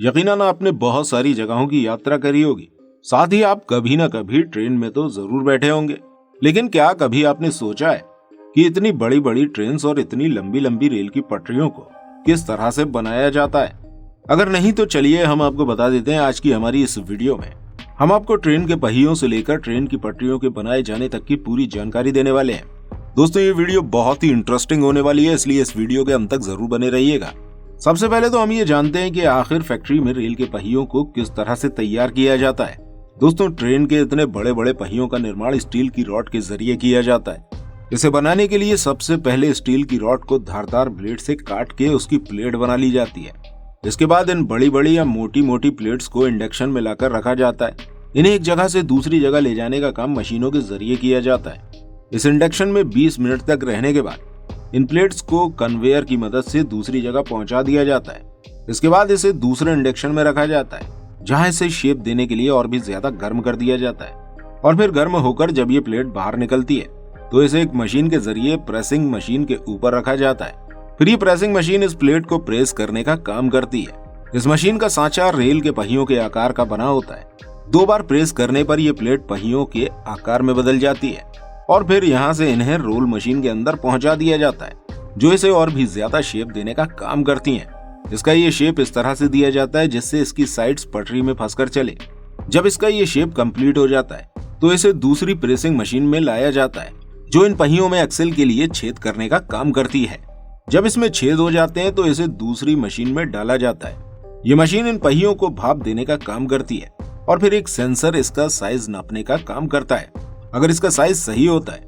यकीनन आपने बहुत सारी जगहों की यात्रा करी होगी। साथ ही आप कभी ना कभी ट्रेन में तो जरूर बैठे होंगे। लेकिन क्या कभी आपने सोचा है कि इतनी बड़ी बड़ी ट्रेन और इतनी लंबी लंबी रेल की पटरियों को किस तरह से बनाया जाता है? अगर नहीं तो चलिए हम आपको बता देते हैं। आज की हमारी इस वीडियो में हम आपको ट्रेन के पहियों से लेकर ट्रेन की पटरियों के बनाए जाने तक की पूरी जानकारी देने वाले हैं। दोस्तों, ये वीडियो बहुत ही इंटरेस्टिंग होने वाली है, इसलिए इस वीडियो के अंत तक जरूर बने रहिएगा। सबसे पहले तो हम ये जानते हैं कि आखिर फैक्ट्री में रेल के पहियों को किस तरह से तैयार किया जाता है। दोस्तों, ट्रेन के इतने बड़े बड़े पहियों का निर्माण स्टील की रॉड के जरिए किया जाता है। इसे बनाने के लिए सबसे पहले स्टील की रॉड को धारदार ब्लेड से काट के उसकी प्लेट बना ली जाती है। इसके बाद इन बड़ी बड़ी या मोटी मोटी प्लेट्स को इंडक्शन में लाकर रखा जाता है। इन्हें एक जगह से दूसरी जगह ले जाने का काम मशीनों के जरिए किया जाता है। इस इंडक्शन में 20 मिनट तक रहने के बाद इन प्लेट्स को कन्वेयर की मदद से दूसरी जगह पहुंचा दिया जाता है। इसके बाद इसे दूसरे इंडक्शन में रखा जाता है, जहां इसे शेप देने के लिए और भी ज्यादा गर्म कर दिया जाता है। और फिर गर्म होकर जब ये प्लेट बाहर निकलती है तो इसे एक मशीन के जरिए प्रेसिंग मशीन के ऊपर रखा जाता है। फिर ये प्रेसिंग मशीन इस प्लेट को प्रेस करने का काम करती है। इस मशीन का सांचा रेल के पहियों के आकार का बना होता है। 2 बार प्रेस करने पर यह प्लेट पहियों के आकार में बदल जाती है और फिर यहाँ से इन्हें रोल मशीन के अंदर पहुंचा दिया जाता है, जो इसे और भी ज्यादा शेप देने का काम करती हैं। इसका ये शेप इस तरह से दिया जाता है जिससे इसकी साइड्स पटरी में फंसकर चले। जब इसका ये शेप कंप्लीट हो जाता है तो इसे दूसरी प्रेसिंग मशीन में लाया जाता है, जो इन पहियों में एक्सेल के लिए छेद करने का काम करती है। जब इसमें छेद हो जाते हैं तो इसे दूसरी मशीन में डाला जाता है। ये मशीन इन पहियों को भाप देने का काम करती है और फिर एक सेंसर इसका साइज नापने का काम करता है। अगर इसका साइज सही होता है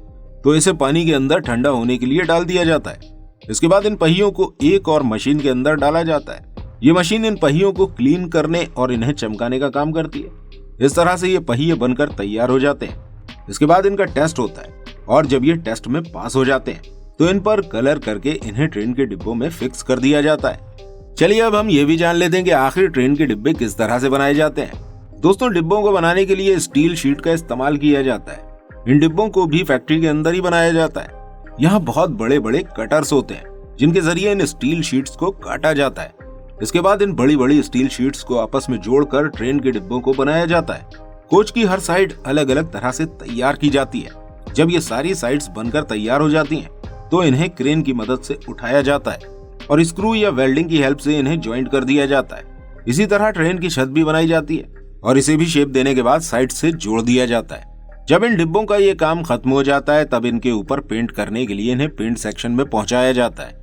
तो इसे पानी के अंदर ठंडा होने के लिए डाल दिया जाता है। इसके बाद इन पहियों को एक और मशीन के अंदर डाला जाता है। ये मशीन इन पहियों को क्लीन करने और इन्हें चमकाने का काम करती है। इस तरह से ये पहिए बनकर तैयार हो जाते हैं। इसके बाद इनका टेस्ट होता है और जब ये टेस्ट में पास हो जाते हैं तो इन पर कलर करके इन्हें ट्रेन के डिब्बों में फिक्स कर दिया जाता है। चलिए अब हम ये भी जान लेते हैं कि आखिर ट्रेन के डिब्बे किस तरह से बनाए जाते हैं। दोस्तों, डिब्बों को बनाने के लिए स्टील शीट का इस्तेमाल किया जाता है। इन डिब्बों को भी फैक्ट्री के अंदर ही बनाया जाता है। यहाँ बहुत बड़े बड़े कटर्स होते हैं जिनके जरिए इन स्टील शीट्स को काटा जाता है। इसके बाद इन बड़ी बड़ी स्टील शीट्स को आपस में जोड़कर ट्रेन के डिब्बों को बनाया जाता है। कोच की हर साइड अलग अलग तरह से तैयार की जाती है। जब ये सारी साइड्स बनकर तैयार हो जाती हैं, तो इन्हें क्रेन की मदद से उठाया जाता है और स्क्रू या वेल्डिंग की हेल्प से इन्हें ज्वाइंट कर दिया जाता है। इसी तरह ट्रेन की छत भी बनाई जाती है और इसे भी शेप देने के बाद साइड से जोड़ दिया जाता है। जब इन डिब्बों का ये काम खत्म हो जाता है तब इनके ऊपर पेंट करने के लिए इन्हें पेंट सेक्शन में पहुंचाया जाता है,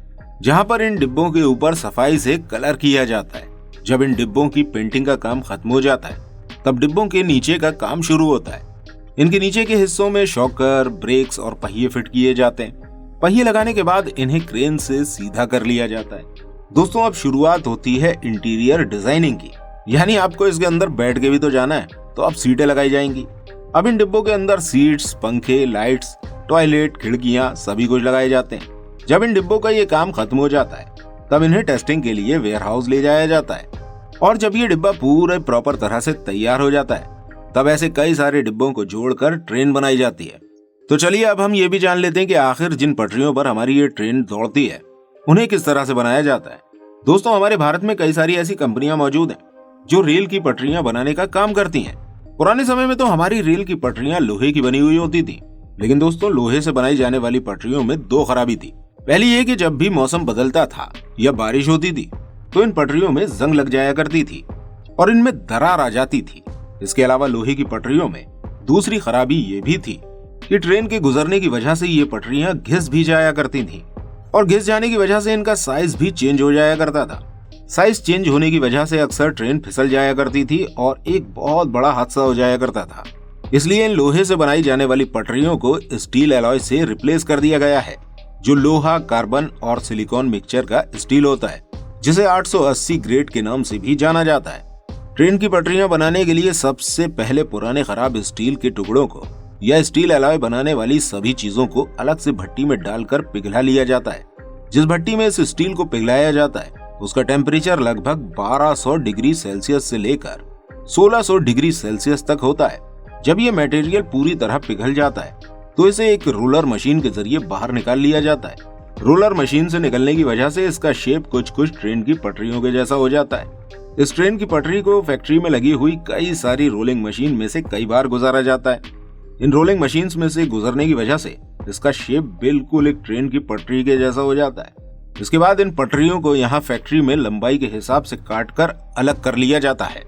जहां पर इन डिब्बों के ऊपर सफाई से कलर किया जाता है। जब इन डिब्बों की पेंटिंग का काम खत्म हो जाता है तब डिब्बों के नीचे का काम शुरू होता है। इनके नीचे के हिस्सों में शॉकर, ब्रेक्स और पहिए फिट किए जाते हैं। पहिए लगाने के बाद इन्हें क्रेन से सीधा कर लिया जाता है। दोस्तों, अब शुरुआत होती है इंटीरियर डिजाइनिंग की, यानी आपको इसके अंदर बैठ के भी तो जाना है, तो अब सीटें लगाई जाएंगी। अब इन डिब्बों के अंदर सीट्स, पंखे, लाइट्स, टॉयलेट, खिड़कियां सभी कुछ लगाए जाते हैं। जब इन डिब्बों का ये काम खत्म हो जाता है तब इन्हें टेस्टिंग के लिए वेयर हाउस ले जाया जाता है। और जब ये डिब्बा पूरे प्रॉपर तरह से तैयार हो जाता है तब ऐसे कई सारे डिब्बों को जोड़कर ट्रेन बनाई जाती है। तो चलिए अब हम ये भी जान लेते हैं कि आखिर जिन पटरियों पर हमारी ये ट्रेन दौड़ती है उन्हें किस तरह से बनाया जाता है। दोस्तों, हमारे भारत में कई सारी ऐसी कंपनियां मौजूद हैं जो रेल की पटरियां बनाने का काम करती हैं। पुराने समय में तो हमारी रेल की पटरियां लोहे की बनी हुई होती थी, लेकिन दोस्तों लोहे से बनाई जाने वाली पटरियों में 2 खराबी थी। पहली ये कि जब भी मौसम बदलता था या बारिश होती थी तो इन पटरियों में जंग लग जाया करती थी और इनमें दरार आ जाती थी। इसके अलावा लोहे की पटरियों में दूसरी खराबी ये भी थी कि ट्रेन के गुजरने की वजह से ये पटरियां घिस भी जाया करती थी और घिस जाने की वजह से इनका साइज भी चेंज हो जाया करता था। साइज चेंज होने की वजह से अक्सर ट्रेन फिसल जाया करती थी और एक बहुत बड़ा हादसा हो जाया करता था। इसलिए इन लोहे से बनाई जाने वाली पटरियों को स्टील एलॉय से रिप्लेस कर दिया गया है, जो लोहा, कार्बन और सिलिकॉन मिक्सचर का स्टील होता है, जिसे 880 ग्रेड के नाम से भी जाना जाता है। ट्रेन की पटरियां बनाने के लिए सबसे पहले पुराने खराब स्टील के टुकड़ों को या स्टील एलॉय बनाने वाली सभी चीजों को अलग से भट्टी में डालकर पिघला लिया जाता है। जिस भट्टी में इस स्टील को पिघलाया जाता है उसका टेम्परेचर लगभग 1200 डिग्री सेल्सियस से लेकर 1600 डिग्री सेल्सियस तक होता है। जब ये मटेरियल पूरी तरह पिघल जाता है तो इसे एक रोलर मशीन के जरिए बाहर निकाल लिया जाता है। रोलर मशीन से निकलने की वजह से इसका शेप कुछ ट्रेन की पटरियों के जैसा हो जाता है। इस ट्रेन की पटरी को फैक्ट्री में लगी हुई कई सारी रोलिंग मशीन में से कई बार गुजारा जाता है। इन रोलिंग मशीन्स में से गुजरने की वजह से इसका शेप बिल्कुल एक ट्रेन की पटरी के जैसा हो जाता है। इसके बाद इन पटरियों को यहाँ फैक्ट्री में लंबाई के हिसाब से काटकर अलग कर लिया जाता है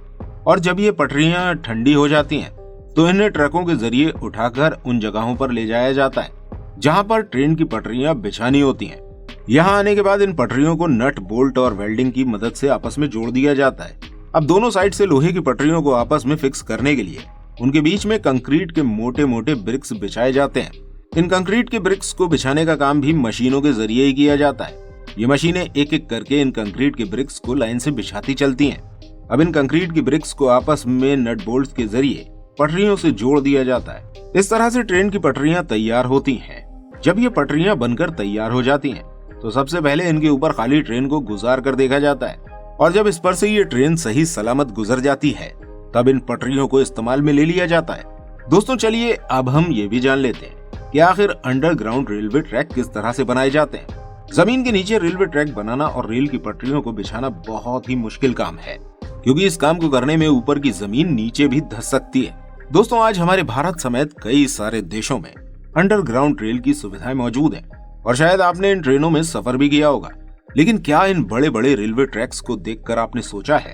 और जब ये पटरियां ठंडी हो जाती हैं तो इन्हें ट्रकों के जरिए उठाकर उन जगहों पर ले जाया जाता है जहां पर ट्रेन की पटरियां बिछानी होती हैं। यहाँ आने के बाद इन पटरियों को नट बोल्ट और वेल्डिंग की मदद से आपस में जोड़ दिया जाता है। अब दोनों साइड से लोहे की पटरियों को आपस में फिक्स करने के लिए उनके बीच में कंक्रीट के मोटे मोटे ब्रिक्स बिछाए जाते हैं। इन कंक्रीट के ब्रिक्स को बिछाने का काम भी मशीनों के जरिए ही किया जाता है। ये मशीनें एक एक करके इन कंक्रीट के ब्रिक्स को लाइन से बिछाती चलती हैं। अब इन कंक्रीट के ब्रिक्स को आपस में नट बोल्ट के जरिए पटरियों से जोड़ दिया जाता है। इस तरह से ट्रेन की पटरियां तैयार होती हैं। जब ये पटरियां बनकर तैयार हो जाती हैं तो सबसे पहले इनके ऊपर खाली ट्रेन को गुजार कर देखा जाता है और जब इस पर से ये ट्रेन सही सलामत गुजर जाती है तब इन पटरियों को इस्तेमाल में ले लिया जाता है। दोस्तों चलिए अब हम ये भी जान लेते हैं कि आखिर अंडरग्राउंड रेलवे ट्रैक किस तरह से बनाए जाते हैं। जमीन के नीचे रेलवे ट्रैक बनाना और रेल की पटरियों को बिछाना बहुत ही मुश्किल काम है क्योंकि इस काम को करने में ऊपर की जमीन नीचे भी धंस सकती है। दोस्तों आज हमारे भारत समेत कई सारे देशों में अंडरग्राउंड रेल की सुविधाएं मौजूद हैं और शायद आपने इन ट्रेनों में सफर भी किया होगा। लेकिन क्या इन बड़े बड़े रेलवे ट्रैक्स को देखकर आपने सोचा है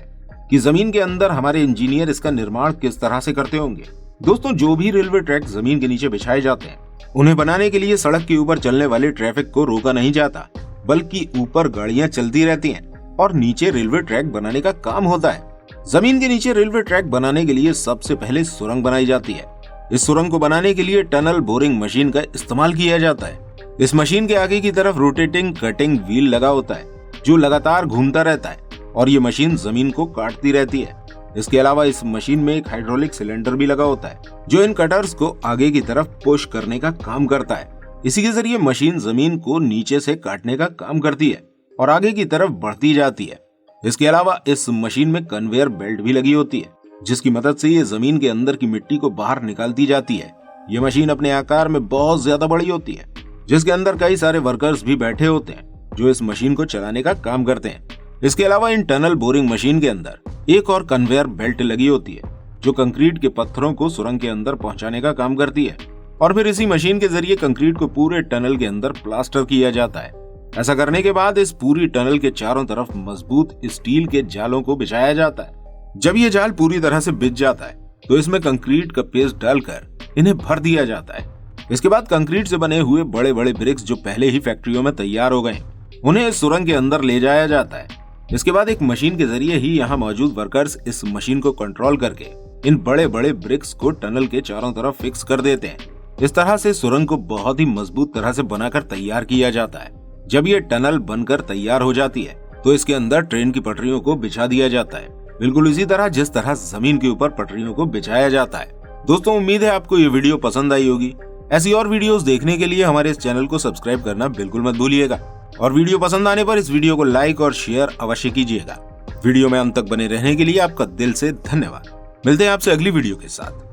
कि जमीन के अंदर हमारे इंजीनियर इसका निर्माण किस तरह से करते होंगे। दोस्तों जो भी रेलवे ट्रैक जमीन के नीचे बिछाए जाते हैं उन्हें बनाने के लिए सड़क के ऊपर चलने वाले ट्रैफिक को रोका नहीं जाता बल्कि ऊपर गाड़ियां चलती रहती हैं और नीचे रेलवे ट्रैक बनाने का काम होता है। जमीन के नीचे रेलवे ट्रैक बनाने के लिए सबसे पहले सुरंग बनाई जाती है। इस सुरंग को बनाने के लिए टनल बोरिंग मशीन का इस्तेमाल किया जाता है। इस मशीन के आगे की तरफ रोटेटिंग कटिंग व्हील लगा होता है जो लगातार घूमता रहता है और ये मशीन जमीन को काटती रहती है। इसके अलावा इस मशीन में एक हाइड्रोलिक सिलेंडर भी लगा होता है जो इन कटर्स को आगे की तरफ पुश करने का काम करता है। इसी के जरिए मशीन जमीन को नीचे से काटने का काम करती है और आगे की तरफ बढ़ती जाती है। इसके अलावा इस मशीन में कन्वेयर बेल्ट भी लगी होती है जिसकी मदद से ये जमीन के अंदर की मिट्टी को बाहर निकालती जाती है। ये मशीन अपने आकार में बहुत ज्यादा बड़ी होती है जिसके अंदर कई सारे वर्कर्स भी बैठे होते हैं जो इस मशीन को चलाने का काम करते हैं। इसके अलावा इन टनल बोरिंग मशीन के अंदर एक और कन्वेयर बेल्ट लगी होती है जो कंक्रीट के पत्थरों को सुरंग के अंदर पहुंचाने का काम करती है और फिर इसी मशीन के जरिए कंक्रीट को पूरे टनल के अंदर प्लास्टर किया जाता है। ऐसा करने के बाद इस पूरी टनल के चारों तरफ मजबूत स्टील के जालों को बिछाया जाता है। जब ये जाल पूरी तरह से बिछ जाता है तो इसमें कंक्रीट का पेस्ट डालकर इन्हें भर दिया जाता है। इसके बाद कंक्रीट से बने हुए बड़े बड़े ब्रिक्स जो पहले ही फैक्ट्रियों में तैयार हो गए उन्हें इस सुरंग के अंदर ले जाया जाता है। इसके बाद एक मशीन के जरिए ही यहाँ मौजूद वर्कर्स इस मशीन को कंट्रोल करके इन बड़े बड़े ब्रिक्स को टनल के चारों तरफ फिक्स कर देते हैं। इस तरह से सुरंग को बहुत ही मजबूत तरह से बनाकर तैयार किया जाता है। जब ये टनल बनकर तैयार हो जाती है तो इसके अंदर ट्रेन की पटरियों को बिछा दिया जाता है, बिल्कुल इसी तरह जिस तरह जमीन के ऊपर पटरियों को बिछाया जाता है। दोस्तों उम्मीद है आपको ये वीडियो पसंद आई होगी। ऐसी और वीडियोस देखने के लिए हमारे इस चैनल को सब्सक्राइब करना बिल्कुल मत भूलिएगा और वीडियो पसंद आने पर इस वीडियो को लाइक और शेयर अवश्य कीजिएगा। वीडियो में अंत तक बने रहने के लिए आपका दिल से धन्यवाद। मिलते हैं आपसे अगली वीडियो के साथ।